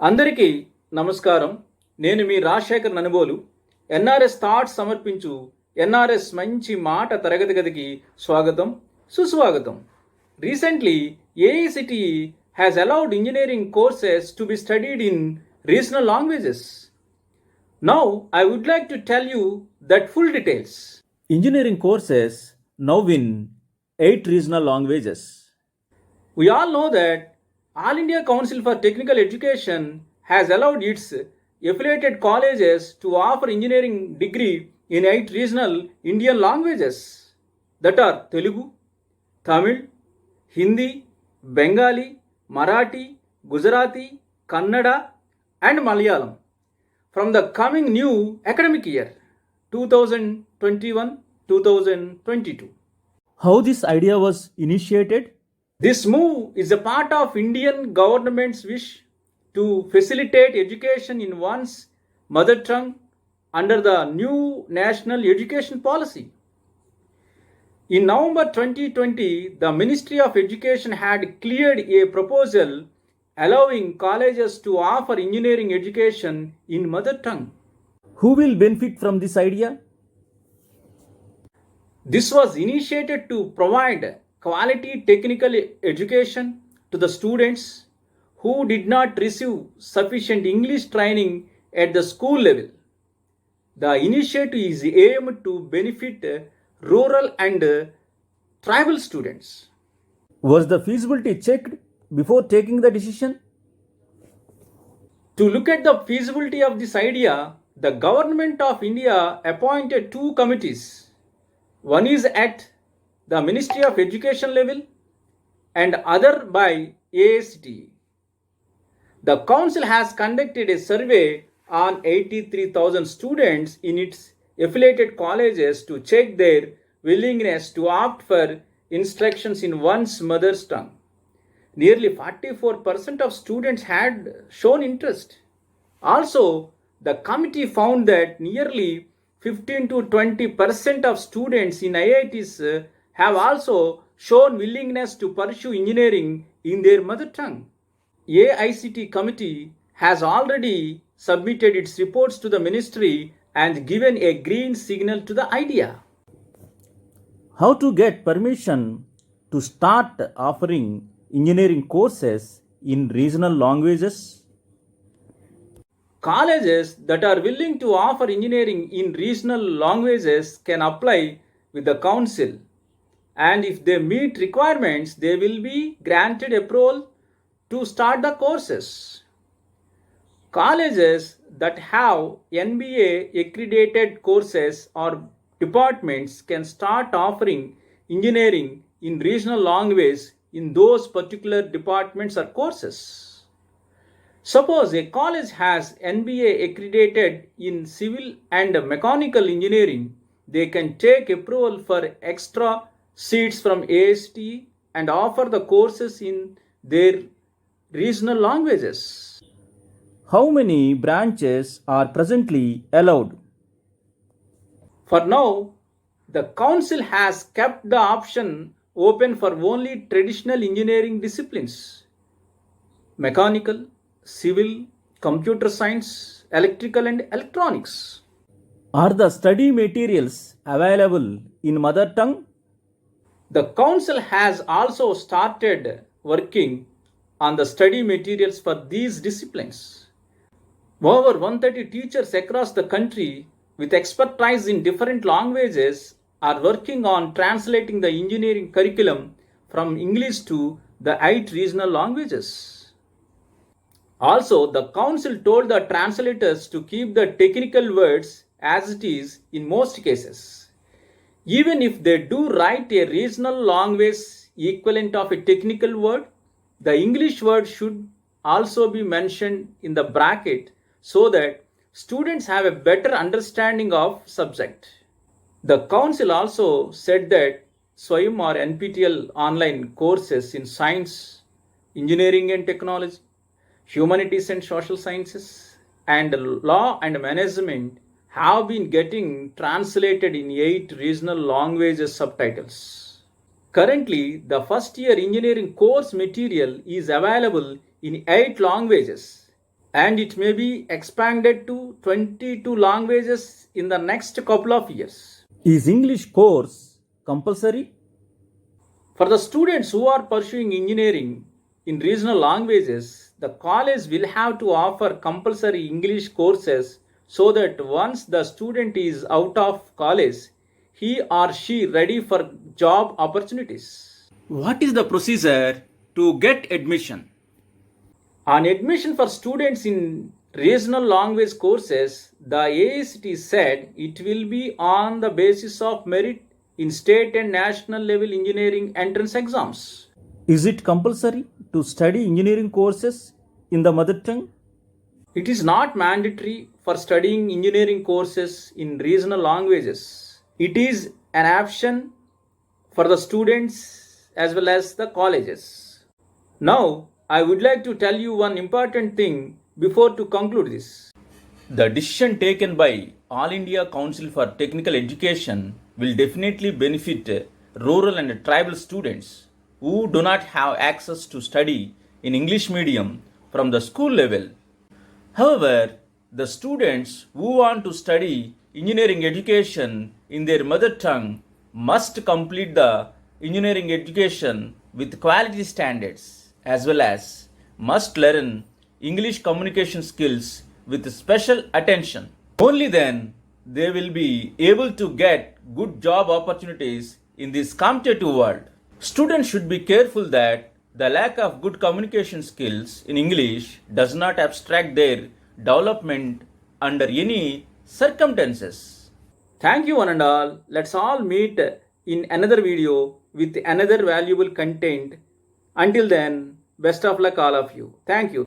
అందరికీ నమస్కారం. నేను మీ రాజశేఖర్ ననుబోలు. ఎన్ఆర్ఎస్ థాట్స్ సమర్పించు ఎన్ఆర్ఎస్ మంచి మాట తరగతి గదికి స్వాగతం, సుస్వాగతం. Recently, AICTE has allowed engineering courses to be studied in regional languages. Now, I would like to tell you that full details. Engineering courses now in 8 regional languages. We all know that All India Council for Technical Education has allowed its affiliated colleges to offer engineering degree in 8 regional Indian languages that are Telugu, Tamil, Hindi, Bengali, Marathi, Gujarati, Kannada and Malayalam from the coming new academic year 2021-2022. How this idea was initiated? This move is a part of Indian government's wish to facilitate education in one's mother tongue under the new National Education Policy. In November 2020, the Ministry of Education had cleared a proposal allowing colleges to offer engineering education in mother tongue. Who will benefit from this idea? This was initiated to provide quality technical education to the students who did not receive sufficient English training at the school level. The initiative is aimed to benefit rural and tribal students. Was the feasibility checked before taking the decision? To look at the feasibility of this idea, the Government of India appointed 2 committees. One is at the Ministry of Education level and other by AICTE. The council has conducted a survey on 83,000 students in its affiliated colleges to check their willingness to opt for instructions in one's mother's tongue. Nearly 44% of students had shown interest. Also, the committee found that nearly 15 to 20% of students in IITs have also shown willingness to pursue engineering in their mother tongue. AICTE committee has already submitted its reports to the ministry and given a green signal to the idea. How to get permission to start offering engineering courses in regional languages? Colleges that are willing to offer engineering in regional languages can apply with the council, and if they meet requirements, they will be granted approval to start the courses. Colleges that have NBA accredited courses or departments can start offering engineering in regional language in those particular departments or courses. Suppose a college has NBA accredited in civil and mechanical engineering, they can take approval for extra seats from AICTE and offer the courses in their regional languages. How many branches are presently allowed? For now, the council has kept the option open for only traditional engineering disciplines: mechanical, civil, computer science, electrical and electronics. Are the study materials available in mother tongue? The council has also started working on the study materials for these disciplines. Over 130 teachers across the country with expertise in different languages are working on translating the engineering curriculum from English to the 8 regional languages. Also, the council told the translators to keep the technical words as it is in most cases. Even if they do write a regional language equivalent of a technical word, the English word should also be mentioned in the bracket so that students have a better understanding of subject. The council also said that Swayam or NPTEL online courses in science, engineering and technology, humanities and social sciences, and law and management have been getting translated in 8 regional languages subtitles. Currently, the first year engineering course material is available in 8 languages and it may be expanded to 22 languages in the next couple of years. Is English course compulsory? For the students who are pursuing engineering in regional languages, the college will have to offer compulsory English courses so that once the student is out of college, he or she ready for job opportunities. What is the procedure to get admission? On admission for students in regional language courses, the AICT said it will be on the basis of merit in state and national level engineering entrance exams. Is it compulsory to study engineering courses in the mother tongue? It is not mandatory for studying engineering courses in regional languages. It is an option for the students as well as the colleges. Now, I would like to tell you one important thing before to conclude this. The decision taken by All India Council for Technical Education will definitely benefit rural and tribal students who do not have access to study in English medium from the school level. However, the students who want to study engineering education in their mother tongue must complete the engineering education with quality standards as well as must learn English communication skills with special attention. Only then they will be able to get good job opportunities in this competitive world. Students should be careful that the lack of good communication skills in English does not obstruct their development under any circumstances. Thank you one and all. Let's all meet in another video with another valuable content. Until then, best of luck all of you. Thank you.